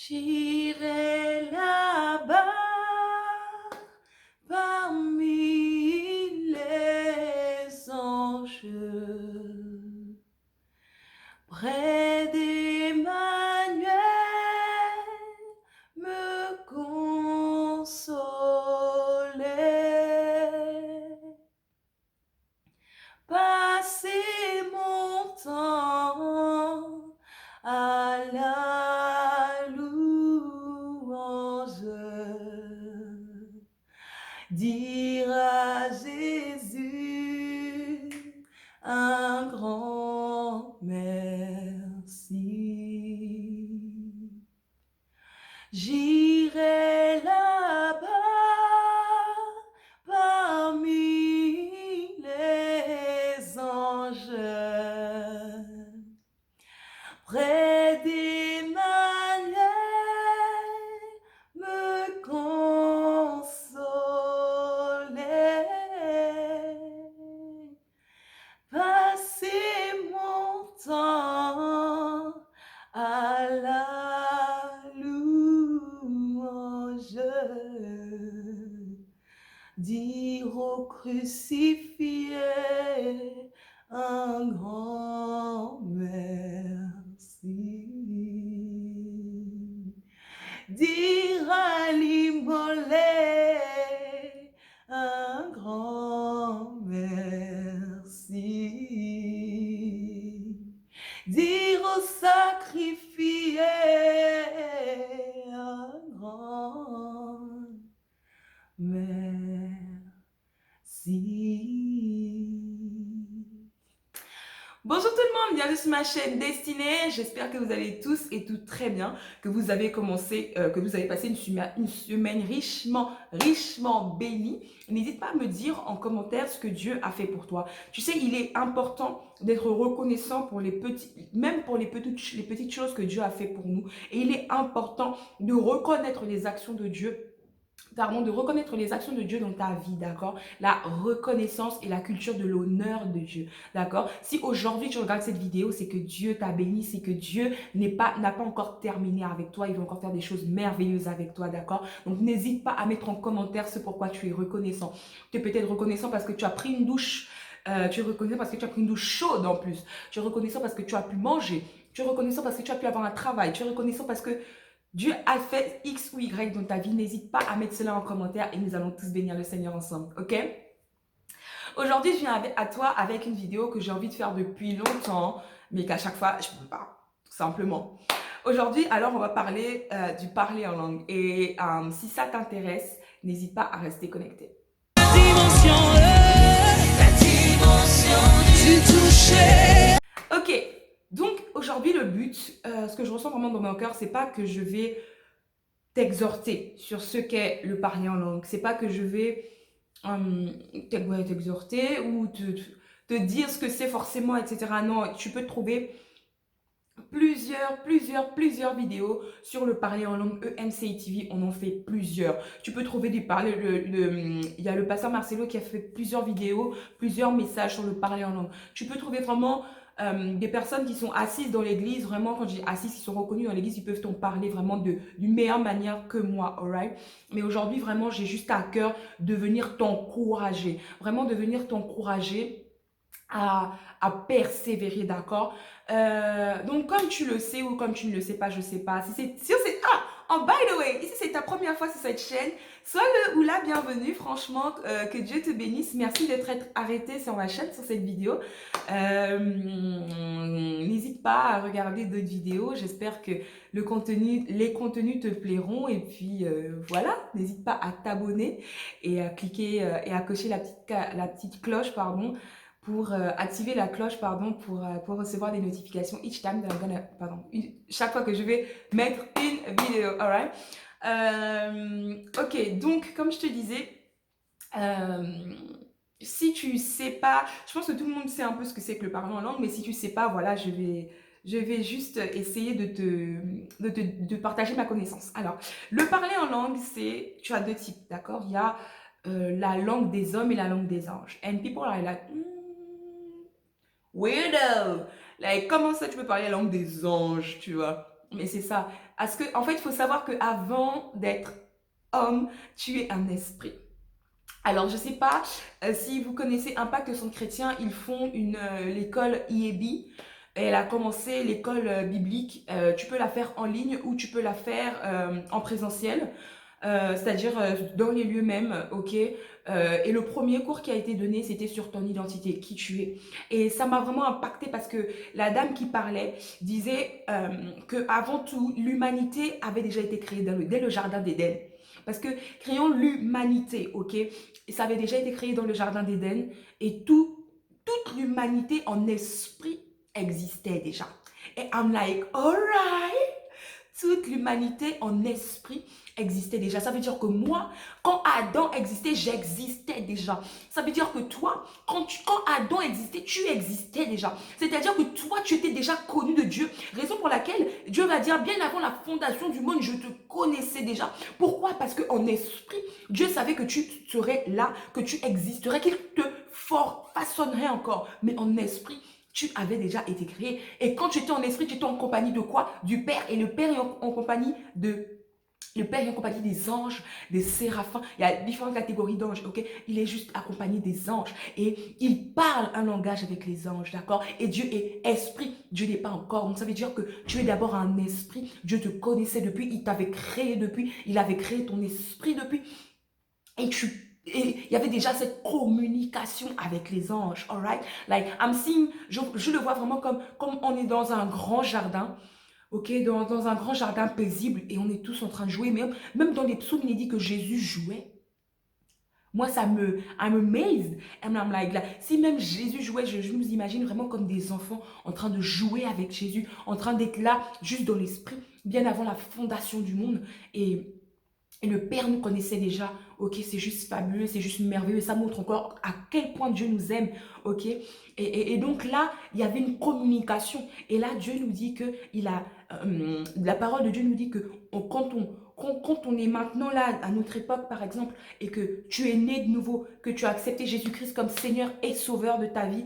J'irai là-bas parmi les anges, près d'Emmanuel, me consoler. Passer mon temps à la louange, dire à Jésus un grand merci. J'irai là-bas parmi les anges, près d'Emmanuel, me consoler. Passer mon temps à la louange, dire au crucifié un grand merci, dire à l'immolé un grand merci, dire au sacrifié un grand merci. Bonjour tout le monde, bienvenue sur ma chaîne Destinée. J'espère que vous allez tous et toutes très bien, que vous avez que vous avez passé une semaine richement bénie. N'hésite pas à me dire en commentaire ce que Dieu a fait pour toi. Tu sais, il est important d'être reconnaissant pour même pour les petites choses que Dieu a fait pour nous. Et il est important de reconnaître les actions de Dieu. Pardon, de reconnaître les actions de Dieu dans ta vie, d'accord? La reconnaissance et la culture de l'honneur de Dieu, d'accord? Si aujourd'hui tu regardes cette vidéo, c'est que Dieu t'a béni, c'est que Dieu n'a pas encore terminé avec toi, il va encore faire des choses merveilleuses avec toi, d'accord? Donc n'hésite pas à mettre en commentaire ce pourquoi tu es reconnaissant. Tu es peut-être reconnaissant parce que tu as pris une douche, tu es reconnaissant parce que tu as pris une douche chaude en plus, tu es reconnaissant parce que tu as pu manger, tu es reconnaissant parce que tu as pu avoir un travail, tu es reconnaissant parce que Dieu a fait X ou Y dans ta vie. N'hésite pas à mettre cela en commentaire et nous allons tous bénir le Seigneur ensemble, ok? Aujourd'hui, je viens à toi avec une vidéo que j'ai envie de faire depuis longtemps, mais qu'à chaque fois, je ne peux pas, tout simplement. Aujourd'hui, alors, on va parler du parler en langue. Et si ça t'intéresse, n'hésite pas à rester connecté. Ok, donc aujourd'hui, le but, ce que je ressens vraiment dans mon cœur, c'est pas que je vais t'exhorter sur ce qu'est le parler en langue. C'est pas que je vais t'exhorter ou te dire ce que c'est forcément, etc. Non, tu peux trouver plusieurs vidéos sur le parler en langue. EMCI TV, on en fait plusieurs. Tu peux trouver il y a le pasteur Marcelo qui a fait plusieurs vidéos, plusieurs messages sur le parler en langue. Tu peux trouver vraiment des personnes qui sont assises dans l'église, vraiment quand j'ai assises, qui sont reconnues dans l'église, ils peuvent t'en parler vraiment d'une meilleure manière que moi, alright? Mais aujourd'hui, vraiment, j'ai juste à cœur de venir t'encourager, vraiment de venir t'encourager à persévérer, d'accord? Donc, comme tu le sais ou comme tu ne le sais pas, je sais pas. Oh, by the way, ici c'est ta première fois sur cette chaîne, sois le ou la bienvenue. Franchement, que Dieu te bénisse. Merci d'être arrêté sur ma chaîne, sur cette vidéo. N'hésite pas à regarder d'autres vidéos. J'espère que les contenus te plairont. Et puis voilà, n'hésite pas à t'abonner et à cliquer et à cocher la petite cloche, pardon, pour activer la cloche, pardon, pour recevoir des notifications chaque fois que je vais mettre une vidéo, alright? Ok, donc, comme je te disais, si tu sais pas, je pense que tout le monde sait un peu ce que c'est que le parler en langue, mais si tu sais pas, voilà, je vais juste essayer de partager ma connaissance. Alors, le parler en langue, tu as deux types, d'accord? Il y a la langue des hommes et la langue des anges. And people are like, weirdo! Like, comment ça tu peux parler la langue des anges, tu vois? Mais c'est ça. Parce que, en fait, il faut savoir qu'avant d'être homme, tu es un esprit. Alors, je ne sais pas si vous connaissez Impact Centre Chrétien, ils font l'école IEB. Elle a commencé l'école biblique. Tu peux la faire en ligne ou tu peux la faire en présentiel, c'est-à-dire dans les lieux mêmes, ok. Et le premier cours qui a été donné, c'était sur ton identité, qui tu es. Et ça m'a vraiment impacté parce que la dame qui parlait disait que avant tout, l'humanité avait déjà été créée dès le jardin d'Éden. Parce que créons l'humanité, ok? Et ça avait déjà été créé dans le jardin d'Éden et toute l'humanité en esprit existait déjà. Et I'm like, alright, toute l'humanité en esprit existait déjà. Ça veut dire que moi, quand Adam existait, j'existais déjà. Ça veut dire que toi, quand Adam existait, tu existais déjà. C'est-à-dire que toi, tu étais déjà connu de Dieu. Raison pour laquelle Dieu va dire, bien avant la fondation du monde, je te connaissais déjà. Pourquoi? Parce qu'en esprit, Dieu savait que tu serais là, que tu existerais, qu'il te façonnerait encore. Mais en esprit, tu avais déjà été créé. Et quand tu étais en esprit, tu étais en compagnie de quoi? Du Père. Et le Père est en compagnie de... Le Père est accompagné des anges, des séraphins. Il y a différentes catégories d'anges, ok? Il est juste accompagné des anges. Et il parle un langage avec les anges, d'accord? Et Dieu est esprit. Dieu n'est pas encore. Donc ça veut dire que tu es d'abord un esprit. Dieu te connaissait depuis. Il t'avait créé depuis. Il avait créé ton esprit depuis. Et il y avait déjà cette communication avec les anges, alright? Like, I'm seeing, je le vois vraiment comme on est dans un grand jardin, ok? Dans un grand jardin paisible et on est tous en train de jouer. Mais même dans les psaumes, il est dit que Jésus jouait. Moi, I'm amazed. And I'm like, si même Jésus jouait, je nous imagine vraiment comme des enfants en train de jouer avec Jésus, en train d'être là, juste dans l'esprit, bien avant la fondation du monde. Et le Père nous connaissait déjà, ok, c'est juste fabuleux, c'est juste merveilleux, ça montre encore à quel point Dieu nous aime, ok. Et donc là, il y avait une communication, et là, Dieu nous dit que la parole de Dieu nous dit que quand on est maintenant là, à notre époque par exemple, et que tu es né de nouveau, que tu as accepté Jésus-Christ comme Seigneur et Sauveur de ta vie,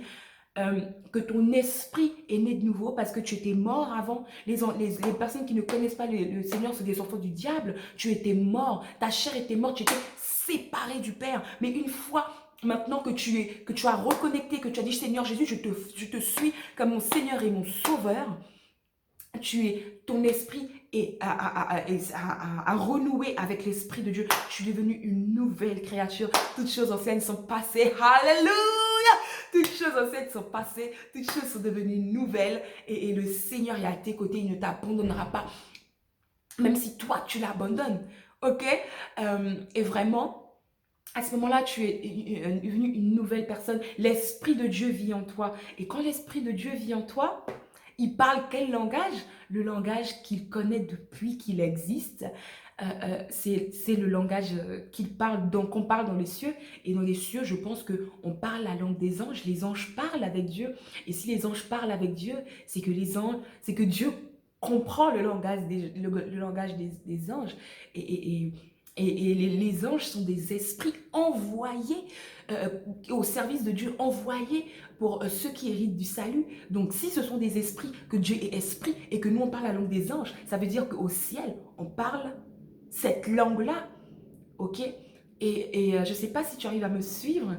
que ton esprit est né de nouveau parce que tu étais mort avant. Les personnes qui ne connaissent pas le Seigneur sont des enfants du diable. Tu étais mort, ta chair était morte, tu étais séparé du Père. Mais une fois maintenant que tu as reconnecté, que tu as dit Seigneur Jésus, je te suis comme mon Seigneur et mon Sauveur, ton esprit a renoué avec l'esprit de Dieu. Tu es devenu une nouvelle créature. Toutes choses anciennes sont passées. Alléluia! Toutes choses anciennes sont passées. Toutes choses sont devenues nouvelles. Et le Seigneur est à tes côtés. Il ne t'abandonnera pas. Même si toi, tu l'abandonnes. Ok? Et vraiment, à ce moment-là, tu es devenu une nouvelle personne. L'Esprit de Dieu vit en toi. Et quand l'Esprit de Dieu vit en toi, il parle quel langage? Le langage qu'il connaît depuis qu'il existe. C'est le langage qu'il parle, qu'on parle dans les cieux. Et dans les cieux, je pense qu'on parle la langue des anges. Les anges parlent avec Dieu. Et si les anges parlent avec Dieu, c'est que Dieu comprend le langage des anges. Et les anges sont des esprits envoyés au service de Dieu, envoyés pour ceux qui héritent du salut. Donc, si ce sont des esprits, que Dieu est esprit et que nous, on parle la langue des anges, ça veut dire qu'au ciel, on parle cette langue-là. Ok? Je ne sais pas si tu arrives à me suivre,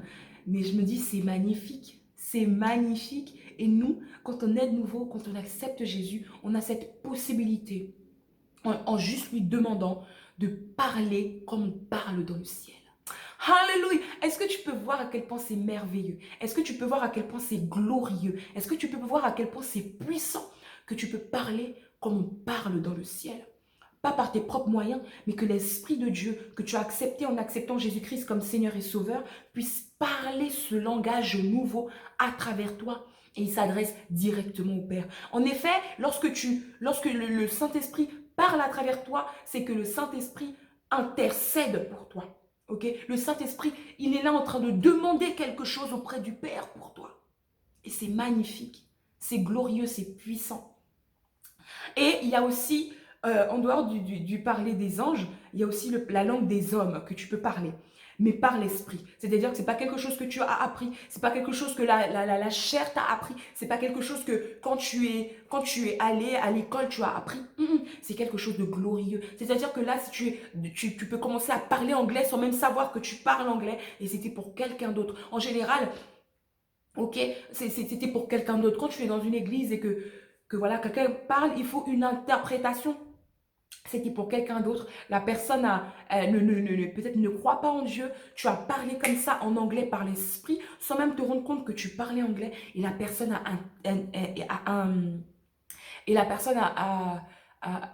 mais je me dis, c'est magnifique. C'est magnifique. Et nous, quand on est de nouveau, quand on accepte Jésus, on a cette possibilité, en juste lui demandant de parler comme on parle dans le ciel. Alléluia. Est-ce que tu peux voir à quel point c'est merveilleux? Est-ce que tu peux voir à quel point c'est glorieux? Est-ce que tu peux voir à quel point c'est puissant que tu peux parler comme on parle dans le ciel? Pas par tes propres moyens, mais que l'Esprit de Dieu, que tu as accepté en acceptant Jésus-Christ comme Seigneur et Sauveur, puisse parler ce langage nouveau à travers toi. Et il s'adresse directement au Père. En effet, lorsque le Saint-Esprit parle à travers toi, c'est que le Saint-Esprit intercède pour toi. Okay? Le Saint-Esprit, il est là en train de demander quelque chose auprès du Père pour toi. Et c'est magnifique, c'est glorieux, c'est puissant. Et il y a aussi, en dehors du parler des anges, il y a aussi la langue des hommes que tu peux parler. mais par l'esprit. C'est-à-dire que c'est pas quelque chose que tu as appris, c'est pas quelque chose que la chair t'a appris, c'est pas quelque chose que quand tu es allé à l'école, tu as appris. C'est quelque chose de glorieux. C'est-à-dire que là, si tu peux commencer à parler anglais sans même savoir que tu parles anglais, et c'était pour quelqu'un d'autre. En général, ok, c'était pour quelqu'un d'autre. Quand tu es dans une église et que voilà, quelqu'un parle, il faut une interprétation. C'était pour quelqu'un d'autre. La personne peut-être ne croit pas en Dieu. Tu as parlé comme ça en anglais par l'esprit, sans même te rendre compte que tu parlais anglais. Et la personne a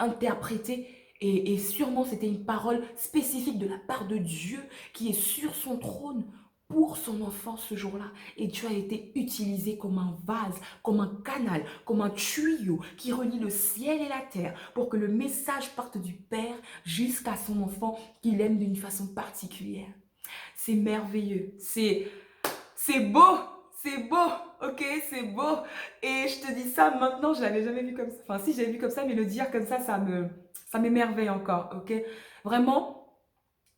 interprété. Et sûrement, c'était une parole spécifique de la part de Dieu qui est sur son trône pour son enfant ce jour-là. Et tu as été utilisé comme un vase, comme un canal, comme un tuyau qui relie le ciel et la terre pour que le message parte du Père jusqu'à son enfant qu'il aime d'une façon particulière. C'est merveilleux. C'est beau. C'est beau. Ok, c'est beau. Et je te dis ça maintenant, je l'avais jamais vu comme ça. Enfin, si, j'avais vu comme ça, mais le dire comme ça m'émerveille encore. Ok, vraiment.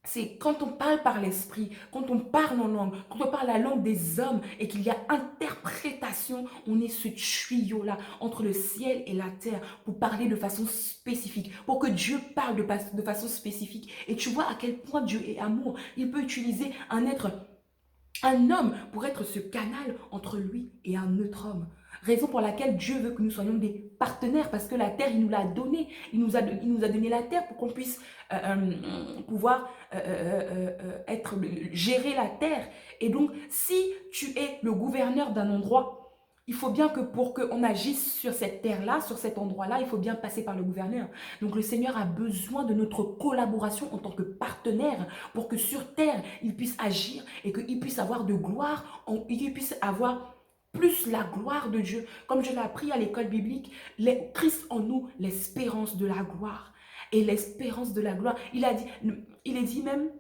C'est quand on parle par l'esprit, quand on parle en langue, quand on parle la langue des hommes et qu'il y a interprétation, on est ce tuyau-là entre le ciel et la terre pour parler de façon spécifique, pour que Dieu parle de façon spécifique. Et tu vois à quel point Dieu est amour. Il peut utiliser un homme pour être ce canal entre lui et un autre homme. Raison pour laquelle Dieu veut que nous soyons des partenaires, parce que la terre, il nous l'a donnée. Il nous a donné la terre pour qu'on puisse pouvoir gérer la terre. Et donc, si tu es le gouverneur d'un endroit, il faut bien que pour qu'on agisse sur cette terre-là, sur cet endroit-là, il faut bien passer par le gouverneur. Donc, le Seigneur a besoin de notre collaboration en tant que partenaire pour que sur terre, il puisse agir et qu'il puisse avoir de gloire, qu'il puisse avoir plus la gloire de Dieu. Comme je l'ai appris à l'école biblique, Christ en nous, l'espérance de la gloire. Et l'espérance de la gloire, il est dit même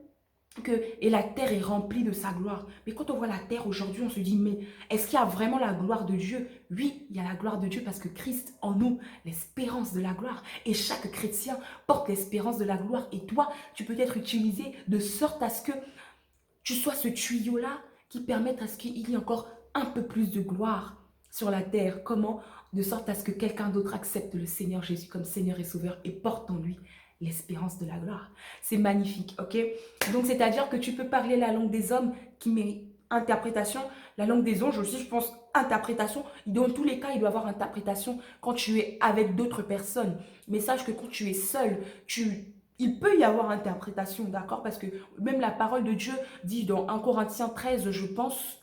que et la terre est remplie de sa gloire. Mais quand on voit la terre aujourd'hui, on se dit, mais est-ce qu'il y a vraiment la gloire de Dieu? Oui, il y a la gloire de Dieu parce que Christ en nous, l'espérance de la gloire. Et chaque chrétien porte l'espérance de la gloire. Et toi, tu peux être utilisé de sorte à ce que tu sois ce tuyau-là qui permette à ce qu'il y ait encore un peu plus de gloire sur la terre. Comment? De sorte à ce que quelqu'un d'autre accepte le Seigneur Jésus comme Seigneur et Sauveur et porte en lui l'espérance de la gloire. C'est magnifique, ok? Donc, c'est-à-dire que tu peux parler la langue des hommes qui mérite interprétation, la langue des anges aussi, je pense, interprétation. Dans tous les cas, il doit y avoir interprétation quand tu es avec d'autres personnes. Mais sache que quand tu es seul, il peut y avoir interprétation, d'accord? Parce que même la parole de Dieu dit dans 1 Corinthiens 13, je pense,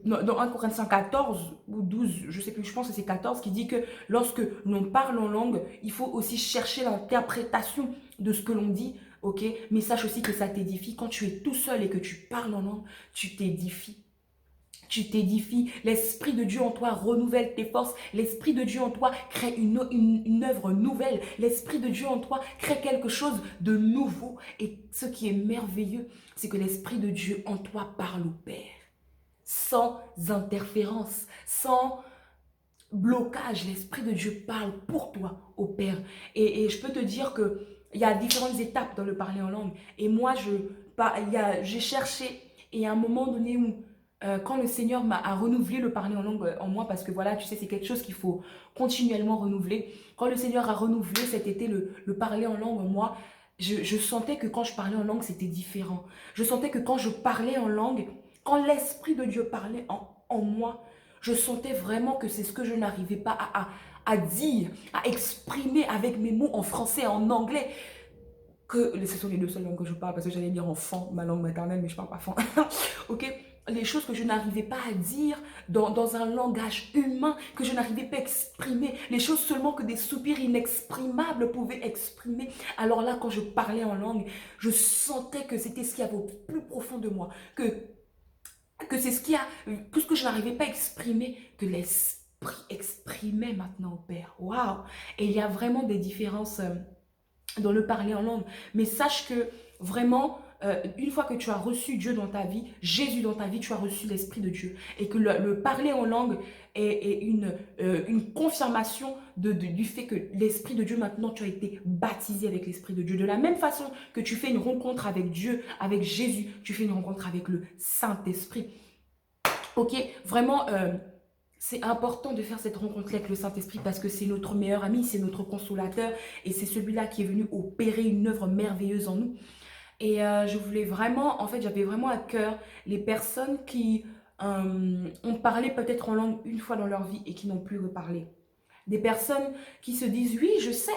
dans 1 Corinthiens 14 ou 12, je sais plus, je pense que c'est 14, qui dit que lorsque l'on parle en langue, il faut aussi chercher l'interprétation de ce que l'on dit, ok? Mais sache aussi que ça t'édifie. Quand tu es tout seul et que tu parles en langue, tu t'édifies. Tu t'édifies, l'Esprit de Dieu en toi renouvelle tes forces, l'Esprit de Dieu en toi crée une œuvre nouvelle, l'Esprit de Dieu en toi crée quelque chose de nouveau. Et ce qui est merveilleux, c'est que l'Esprit de Dieu en toi parle au Père, sans interférence, sans blocage. L'Esprit de Dieu parle pour toi au Père. Et je peux te dire que il y a différentes étapes dans le parler en langue. Et moi, j'ai cherché, et à un moment donné où quand le Seigneur a renouvelé le parler en langue en moi, parce que voilà, tu sais, c'est quelque chose qu'il faut continuellement renouveler. Quand le Seigneur a renouvelé cet été le parler en langue en moi, je sentais que quand je parlais en langue, c'était différent. Je sentais que quand je parlais en langue, quand l'Esprit de Dieu parlait en moi, je sentais vraiment que c'est ce que je n'arrivais pas à dire, à exprimer avec mes mots en français et en anglais. Ce sont les deux seules langues que je parle, parce que j'allais dire enfant, ma langue maternelle, mais je parle pas fran. Ok, les choses que je n'arrivais pas à dire dans un langage humain, que je n'arrivais pas à exprimer, les choses seulement que des soupirs inexprimables pouvaient exprimer. Alors là, quand je parlais en langue, je sentais que c'était ce qu'il y avait au plus profond de moi, que c'est tout ce que je n'arrivais pas à exprimer, que l'Esprit exprimait maintenant au Père. Waouh! Et il y a vraiment des différences dans le parler en langue. Mais sache que vraiment, une fois que tu as reçu Dieu dans ta vie, Jésus dans ta vie, tu as reçu l'Esprit de Dieu. Et que le parler en langue est une confirmation du fait que l'Esprit de Dieu, maintenant, tu as été baptisé avec l'Esprit de Dieu. De la même façon que tu fais une rencontre avec Dieu, avec Jésus, tu fais une rencontre avec le Saint-Esprit. Ok, vraiment, c'est important de faire cette rencontre avec le Saint-Esprit parce que c'est notre meilleur ami, c'est notre consolateur et c'est celui-là qui est venu opérer une œuvre merveilleuse en nous. Et je voulais vraiment, en fait, j'avais vraiment à cœur les personnes qui ont parlé peut-être en langue une fois dans leur vie et qui n'ont plus reparlé. Des personnes qui se disent, oui, je sais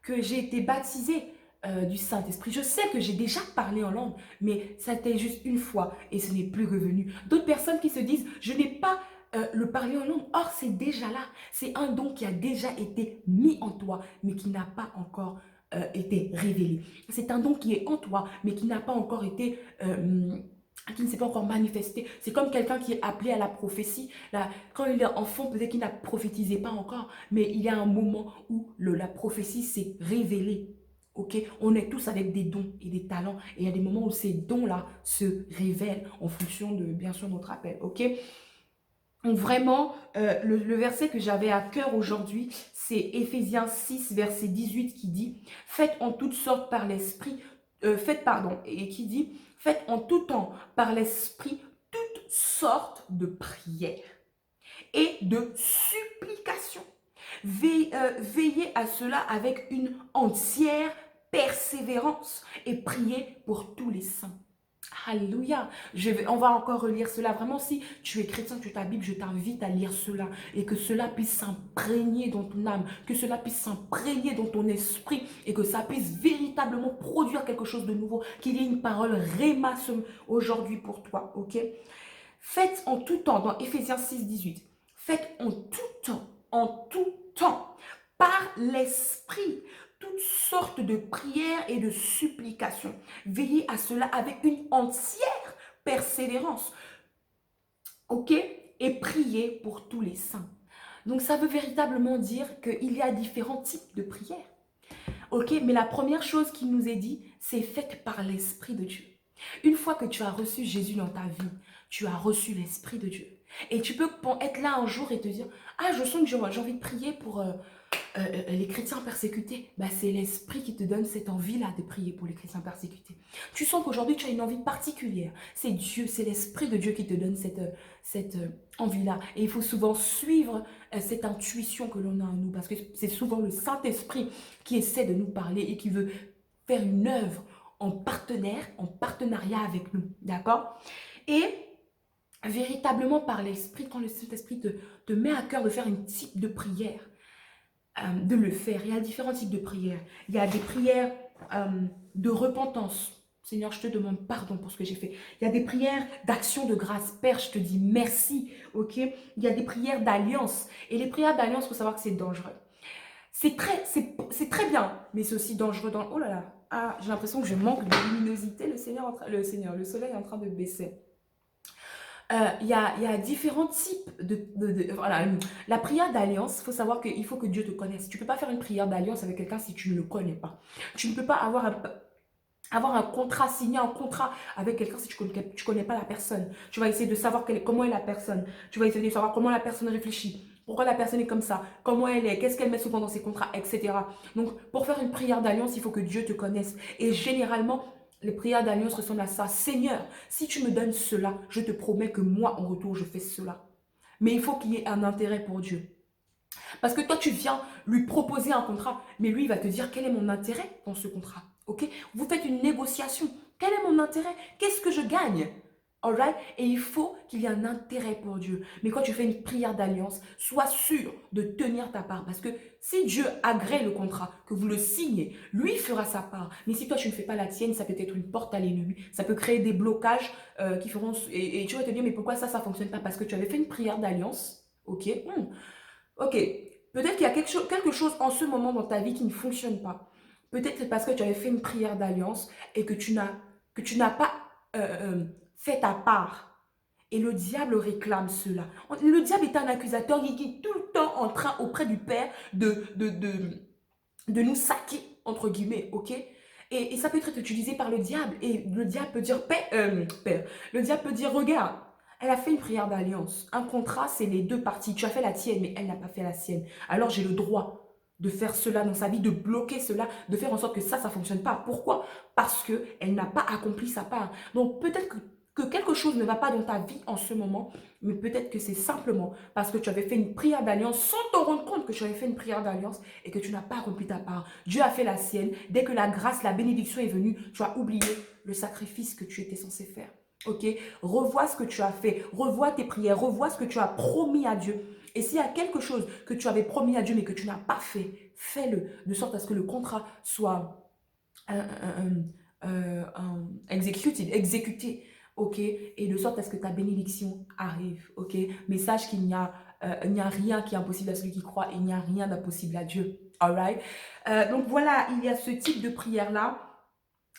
que j'ai été baptisée du Saint-Esprit. Je sais que j'ai déjà parlé en langue, mais ça a été juste une fois et ce n'est plus revenu. D'autres personnes qui se disent, je n'ai pas le parler en langue. Or, c'est déjà là. C'est un don qui a déjà été mis en toi, mais qui n'a pas encore été révélé. C'est un don qui est en toi, mais qui n'a pas encore été... qui ne s'est pas encore manifesté. C'est comme quelqu'un qui est appelé à la prophétie. Là, quand il est enfant, peut-être qu'il n'a prophétisé pas encore, mais il y a un moment où la prophétie s'est révélée. Ok, on est tous avec des dons et des talents, et il y a des moments où ces dons-là se révèlent en fonction de, bien sûr, notre appel. Ok, donc vraiment, le verset que j'avais à cœur aujourd'hui, c'est Éphésiens 6, verset 18 qui dit « Faites en toutes sortes par l'Esprit, et qui dit « Faites en tout temps par l'Esprit toutes sortes de prières et de supplications. Veillez à cela avec une entière persévérance et priez pour tous les saints. » Alléluia. On va encore relire cela. Vraiment, si tu es chrétien, tu ta Bible, je t'invite à lire cela et que cela puisse s'imprégner dans ton âme, que cela puisse s'imprégner dans ton esprit et que ça puisse véritablement produire quelque chose de nouveau, qu'il y ait une parole réma aujourd'hui pour toi, ok? Faites en tout temps, dans Éphésiens 6, 18, faites en tout temps, par l'Esprit, toutes sortes de prières et de supplications. Veillez à cela avec une entière persévérance. Ok? Et priez pour tous les saints. Donc ça veut véritablement dire qu'il y a différents types de prières. Ok? Mais la première chose qui nous est dit, c'est faites par l'Esprit de Dieu. Une fois que tu as reçu Jésus dans ta vie, tu as reçu l'Esprit de Dieu. Et tu peux être là un jour et te dire, ah, je sens que j'ai envie de prier pour les chrétiens persécutés. Bah, c'est l'Esprit qui te donne cette envie-là de prier pour les chrétiens persécutés. Tu sens qu'aujourd'hui, tu as une envie particulière. C'est Dieu, c'est l'Esprit de Dieu qui te donne cette envie-là. Et il faut souvent suivre cette intuition que l'on a en nous, parce que c'est souvent le Saint-Esprit qui essaie de nous parler et qui veut faire une œuvre en partenariat avec nous. D'accord? Et véritablement par l'Esprit, quand le Saint-Esprit te met à cœur de faire un type de prière, de le faire. Il y a différents types de prières. Il y a des prières de repentance. Seigneur, je te demande pardon pour ce que j'ai fait. Il y a des prières d'action de grâce. Père, je te dis merci. Ok? Il y a des prières d'alliance. Et les prières d'alliance, il faut savoir que c'est dangereux. C'est très bien, mais c'est aussi dangereux dans... Oh là là, ah, j'ai l'impression que je manque de luminosité. Le soleil est en train de baisser. Il y a différents types voilà. La prière d'alliance, il faut savoir qu'il faut que Dieu te connaisse. Tu ne peux pas faire une prière d'alliance avec quelqu'un si tu ne le connais pas. Tu ne peux pas avoir un contrat, signer un contrat avec quelqu'un si tu ne connais pas la personne. Tu vas essayer de savoir comment est la personne. Tu vas essayer de savoir comment la personne réfléchit. Pourquoi la personne est comme ça, comment elle est, qu'est-ce qu'elle met souvent dans ses contrats, etc. Donc, pour faire une prière d'alliance, il faut que Dieu te connaisse. Et généralement, les prières d'alliance ressemblent à ça. Seigneur, si tu me donnes cela, je te promets que moi, en retour, je fais cela. Mais il faut qu'il y ait un intérêt pour Dieu. Parce que toi, tu viens lui proposer un contrat, mais lui, il va te dire quel est mon intérêt dans ce contrat. Ok? Vous faites une négociation. Quel est mon intérêt? Qu'est-ce que je gagne? Alright? Et il faut qu'il y ait un intérêt pour Dieu. Mais quand tu fais une prière d'alliance, sois sûr de tenir ta part. Parce que si Dieu agrée le contrat, que vous le signez, lui fera sa part. Mais si toi, tu ne fais pas la tienne, ça peut être une porte à l'ennemi. Ça peut créer des blocages qui feront... Et tu vas te dire, mais pourquoi ça ne fonctionne pas? Parce que tu avais fait une prière d'alliance. Ok? Ok. Peut-être qu'il y a quelque chose en ce moment dans ta vie qui ne fonctionne pas. Peut-être c'est parce que tu avais fait une prière d'alliance et que tu n'as pas... fais ta part. Et le diable réclame cela. Le diable est un accusateur qui est tout le temps en train, auprès du Père, de nous saquer, entre guillemets, ok? Et ça peut être utilisé par le diable. Et le diable peut dire, père, le diable peut dire, regarde, elle a fait une prière d'alliance. Un contrat, c'est les deux parties. Tu as fait la tienne, mais elle n'a pas fait la sienne. Alors j'ai le droit de faire cela dans sa vie, de bloquer cela, de faire en sorte que ça ne fonctionne pas. Pourquoi? Parce qu'elle n'a pas accompli sa part. Donc peut-être que quelque chose ne va pas dans ta vie en ce moment, mais peut-être que c'est simplement parce que tu avais fait une prière d'alliance sans te rendre compte que tu avais fait une prière d'alliance et que tu n'as pas accompli ta part. Dieu a fait la sienne. Dès que la grâce, la bénédiction est venue, tu as oublié le sacrifice que tu étais censé faire. Ok? Revois ce que tu as fait, revois tes prières, revois ce que tu as promis à Dieu. Et s'il y a quelque chose que tu avais promis à Dieu mais que tu n'as pas fait, fais-le de sorte à ce que le contrat soit exécuté, ok, et de sorte à ce que ta bénédiction arrive, ok, mais sache qu'il n'y a rien qui est impossible à celui qui croit, et il n'y a rien d'impossible à Dieu, alright. Donc voilà, il y a ce type de prière-là.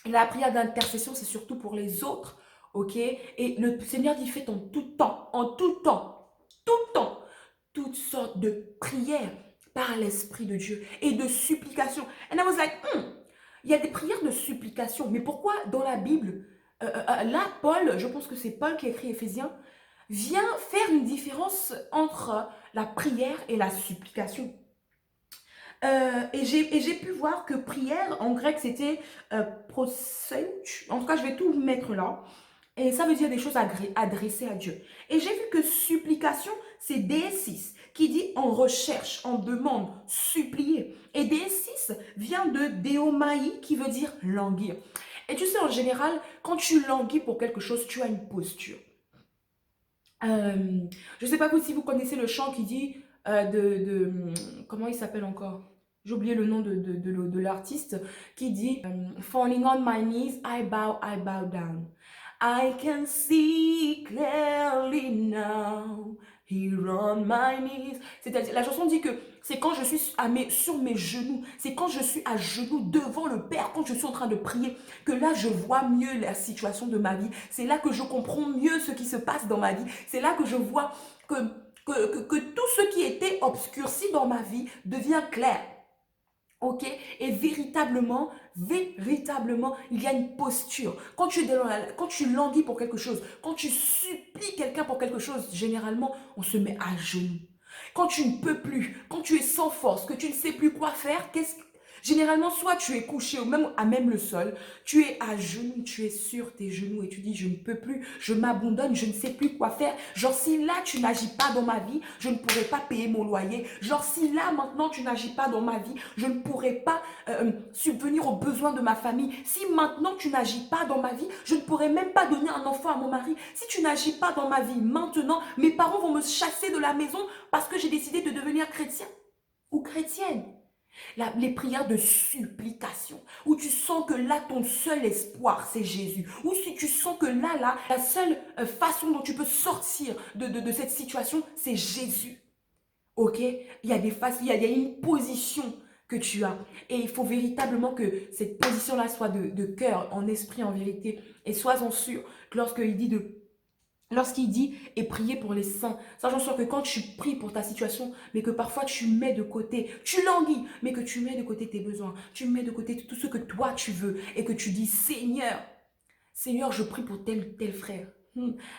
La prière d'intercession, c'est surtout pour les autres, ok, et le Seigneur dit, fait en tout temps, toutes sortes de prières par l'Esprit de Dieu et de supplications. And I was like, il y a des prières de supplication, mais pourquoi dans la Bible, là, Paul, je pense que c'est Paul qui a écrit Éphésiens, vient faire une différence entre la prière et la supplication. Et j'ai pu voir que prière, en grec, c'était proseuch. En tout cas, je vais tout mettre là. Et ça veut dire des choses adressées à Dieu. Et j'ai vu que supplication, c'est D6, qui dit en recherche, en demande, supplier. Et D6 vient de Deomai, qui veut dire languir. Et tu sais, en général, quand tu languis pour quelque chose, tu as une posture. Je ne sais pas si vous connaissez le chant qui dit comment il s'appelle encore? J'ai oublié le nom de l'artiste qui dit Falling on my knees, I bow down. I can see clearly now. Here on my knees. C'est-à-dire, la chanson dit que c'est quand je suis sur mes genoux, c'est quand je suis à genoux devant le Père, quand je suis en train de prier, que là je vois mieux la situation de ma vie. C'est là que je comprends mieux ce qui se passe dans ma vie. C'est là que je vois que tout ce qui était obscurci dans ma vie devient clair. Ok, et véritablement, il y a une posture. Quand tu languis pour quelque chose, quand tu supplies quelqu'un pour quelque chose, généralement, on se met à genoux. Quand tu ne peux plus, quand tu es sans force, que tu ne sais plus quoi faire, généralement, soit tu es couché ou même à même le sol, tu es à genoux, tu es sur tes genoux et tu dis je ne peux plus, je m'abandonne, je ne sais plus quoi faire. Genre si là tu n'agis pas dans ma vie, je ne pourrai pas payer mon loyer. Genre si là maintenant tu n'agis pas dans ma vie, je ne pourrai pas subvenir aux besoins de ma famille. Si maintenant tu n'agis pas dans ma vie, je ne pourrai même pas donner un enfant à mon mari. Si tu n'agis pas dans ma vie maintenant, mes parents vont me chasser de la maison parce que j'ai décidé de devenir chrétien ou chrétienne. Les prières de supplication, où tu sens que là, ton seul espoir, c'est Jésus. Ou si tu sens que là, la seule façon dont tu peux sortir de cette situation, c'est Jésus. Ok? Il y a des faces, il y a une position que tu as. Et il faut véritablement que cette position-là soit de cœur, en esprit, en vérité. Et sois-en sûr que lorsqu'il dit et prier pour les saints, sachant sûr que quand tu pries pour ta situation, mais que parfois tu mets de côté, tu languis, mais que tu mets de côté tes besoins, tu mets de côté tout ce que toi tu veux et que tu dis Seigneur, Seigneur, je prie pour tel ou tel frère.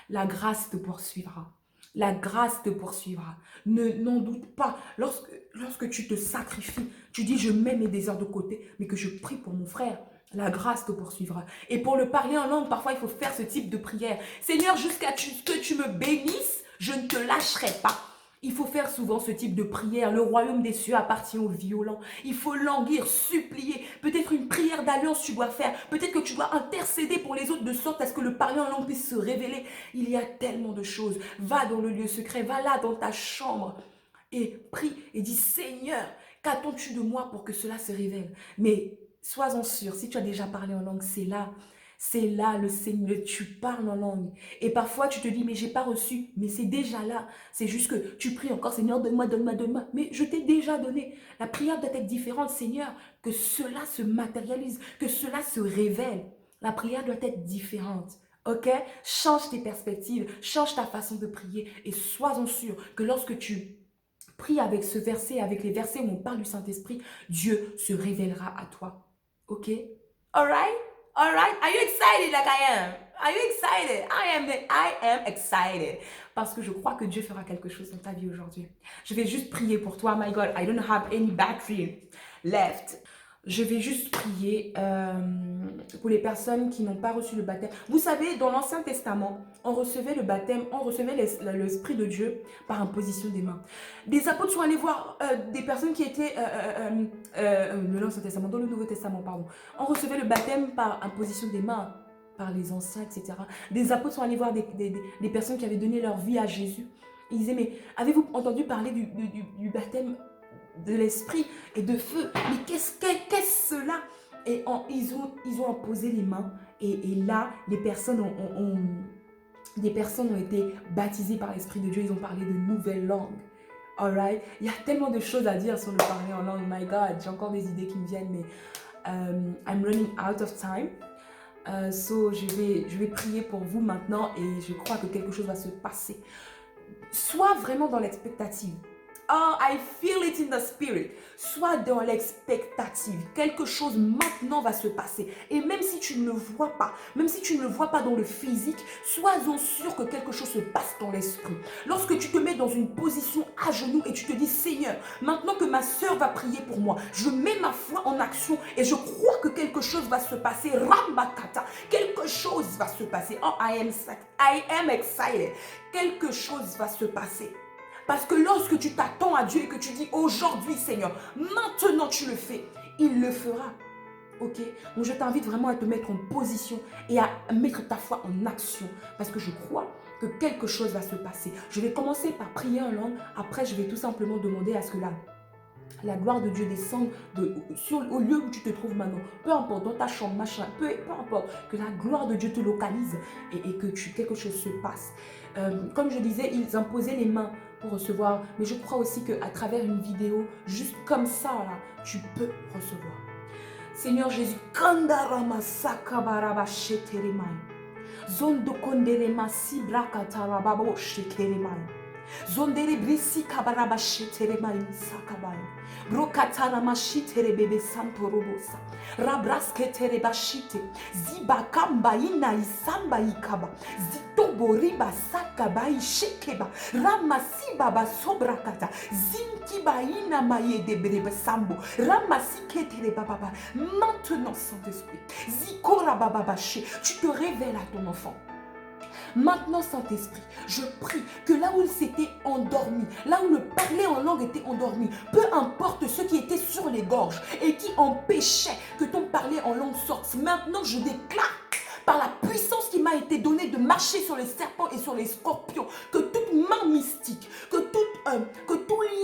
La grâce te poursuivra. La grâce te poursuivra. N'en doute pas. Lorsque tu te sacrifies, tu dis je mets mes désirs de côté, mais que je prie pour mon frère. La grâce te poursuivra. Et pour le parler en langue, parfois il faut faire ce type de prière. Seigneur, jusqu'à ce que tu me bénisses, je ne te lâcherai pas. Il faut faire souvent ce type de prière. Le royaume des cieux appartient aux violents. Il faut languir, supplier. Peut-être une prière d'alliance tu dois faire. Peut-être que tu dois intercéder pour les autres de sorte à ce que le parler en langue puisse se révéler. Il y a tellement de choses. Va dans le lieu secret. Va là dans ta chambre et prie et dis Seigneur, qu'attends-tu de moi pour que cela se révèle? Mais sois-en sûr, si tu as déjà parlé en langue, c'est là le Seigneur, tu parles en langue. Et parfois tu te dis, mais j'ai pas reçu, mais c'est déjà là. C'est juste que tu pries encore, Seigneur, donne-moi, donne-moi, donne-moi. Mais je t'ai déjà donné. La prière doit être différente, Seigneur, que cela se matérialise, que cela se révèle. La prière doit être différente. Ok? Change tes perspectives, change ta façon de prier et sois-en sûr que lorsque tu prie avec ce verset, avec les versets où on parle du Saint-Esprit, Dieu se révélera à toi. Ok? All right? All right? Are you excited like I am? Are you excited? I am excited. Parce que je crois que Dieu fera quelque chose dans ta vie aujourd'hui. Je vais juste prier pour toi. My God, I don't have any battery left. Je vais juste prier pour les personnes qui n'ont pas reçu le baptême. Vous savez, dans l'Ancien Testament, on recevait le baptême, on recevait l'Esprit de Dieu par imposition des mains. Des apôtres sont allés voir des personnes qui étaient de l'Ancien Testament, dans le Nouveau Testament, pardon. On recevait le baptême par imposition des mains, par les anciens, etc. Des apôtres sont allés voir des personnes qui avaient donné leur vie à Jésus. Ils disaient, mais avez-vous entendu parler du baptême de l'esprit et de feu? Mais qu'est-ce cela? Et ils ont imposé les mains et là, les personnes ont été baptisées par l'Esprit de Dieu. Ils ont parlé de nouvelles langues. Alright? Il y a tellement de choses à dire sur le parler en langue. My God, j'ai encore des idées qui me viennent, mais I'm running out of time. So, je vais prier pour vous maintenant et je crois que quelque chose va se passer. Sois vraiment dans l'expectative. Oh, I feel it in the spirit. Sois dans l'expectative. Quelque chose maintenant va se passer. Et même si tu ne le vois pas, même si tu ne le vois pas dans le physique, sois-en sûr que quelque chose se passe dans l'esprit. Lorsque tu te mets dans une position à genoux et tu te dis, Seigneur, maintenant que ma soeur va prier pour moi, je mets ma foi en action et je crois que quelque chose va se passer. Rambakata, quelque chose va se passer. Oh, I am excited. Quelque chose va se passer. Parce que lorsque tu t'attends à Dieu et que tu dis aujourd'hui Seigneur, maintenant tu le fais, il le fera. Ok? Donc je t'invite vraiment à te mettre en position et à mettre ta foi en action. Au que je crois que quelque chose va se passer. Je vais commencer par prier en langue. Après, je vais tout simplement demander à ce que la gloire de Dieu descende au lieu où tu te trouves maintenant. Peu importe, dans ta chambre, machin, peu importe, que la gloire de Dieu te localise et que quelque chose se passe. Comme je disais, ils imposaient les mains pour recevoir. Mais je crois aussi qu'à travers une vidéo, juste comme ça, là, tu peux recevoir. Seigneur Jésus, Kandarama Sakabaraba Sheteremai. Zondo Konderema Sibrakatarababo Sheteremai. Zondere brisi kabaraba shetere mai sakabai. Brokatara mashitere bebe santo robosa. Rabraske tere bashite. Ziba kamba ina isamba ikaba. Zitobo riba sakabai shekeba. Ramasiba basobrakata. Zinkiba ina maye de brebe sambo. Ramasike tere bababa. Maintenant, Saint-Esprit, Zikora bababache, tu te révèles à ton enfant. Maintenant, Saint-Esprit, je prie que là où il s'était endormi, là où le parler en langue était endormi, peu importe ce qui était sur les gorges et qui empêchait que ton parler en langue sorte, maintenant je déclare par la puissance qui m'a été donnée de marcher sur les serpents et sur les scorpions, que toute main mystique, que tout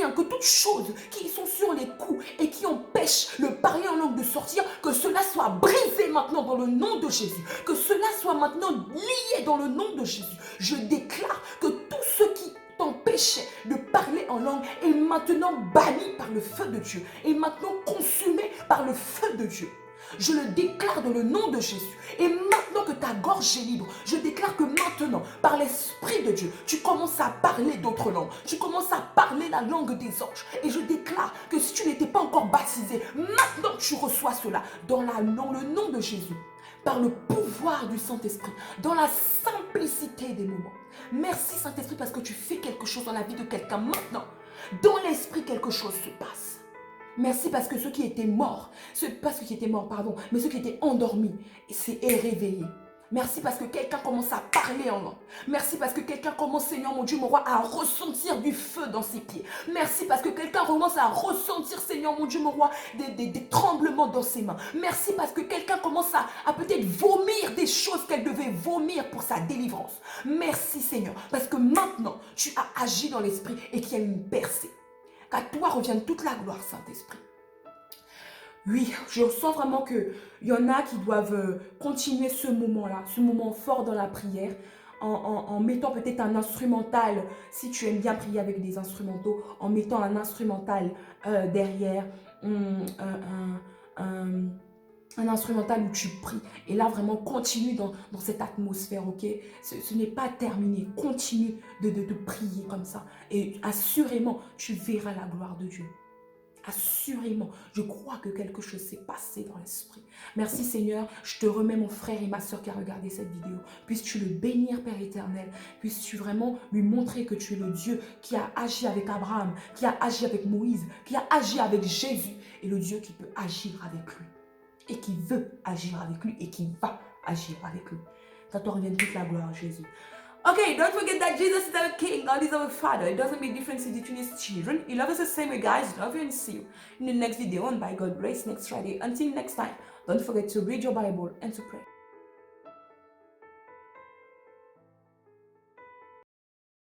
lien, que toute chose qui sont sur les coups et qui empêchent le parler en langue de sortir, que cela soit brisé maintenant dans le nom de Jésus, que cela soit maintenant lié dans le nom de Jésus. Je déclare que tout ce qui t'empêchait de parler en langue est maintenant banni par le feu de Dieu, est maintenant consumé par le feu de Dieu. Je le déclare dans le nom de Jésus. Et maintenant que ta gorge est libre, je déclare que maintenant, par l'Esprit de Dieu, tu commences à parler d'autres langues. Tu commences à parler la langue des anges. Et je déclare que si tu n'étais pas encore baptisé, maintenant tu reçois cela dans le nom de Jésus. Par le pouvoir du Saint-Esprit, dans la simplicité des moments. Merci Saint-Esprit parce que tu fais quelque chose dans la vie de quelqu'un maintenant. Dans l'Esprit, quelque chose se passe. Merci parce que ceux qui étaient morts, mais ceux qui étaient endormis, est réveillé. Merci parce que quelqu'un commence à parler en langue. Merci parce que quelqu'un commence, Seigneur mon Dieu, mon roi, à ressentir du feu dans ses pieds. Merci parce que quelqu'un commence à ressentir, Seigneur mon Dieu, mon roi, des tremblements dans ses mains. Merci parce que quelqu'un commence à peut-être vomir des choses qu'elle devait vomir pour sa délivrance. Merci Seigneur, parce que maintenant, tu as agi dans l'esprit et qu'il y a une percée. Qu'à toi revienne toute la gloire, Saint-Esprit. Oui, je sens vraiment qu'il y en a qui doivent continuer ce moment-là, ce moment fort dans la prière, en mettant peut-être un instrumental, si tu aimes bien prier avec des instrumentaux, en mettant un instrumental derrière, un instrumental où tu pries. Et là, vraiment, continue dans cette atmosphère, ok? Ce n'est pas terminé. Continue de prier comme ça. Et assurément, tu verras la gloire de Dieu. Assurément, je crois que quelque chose s'est passé dans l'esprit. Merci Seigneur, je te remets mon frère et ma soeur qui a regardé cette vidéo. Puisses-tu le bénir, Père éternel. Puisses-tu vraiment lui montrer que tu es le Dieu qui a agi avec Abraham, qui a agi avec Moïse, qui a agi avec Jésus, et le Dieu qui peut agir avec lui, et qui veut agir avec lui, et qui va agir avec lui. Ça te revienne toute la gloire, Jésus. Okay, don't forget that Jesus is our King, God is our Father. It doesn't make difference between His children. He loves us the same way, guys. Love you and see you in the next video and by God's grace next Friday. Until next time, don't forget to read your Bible and to pray.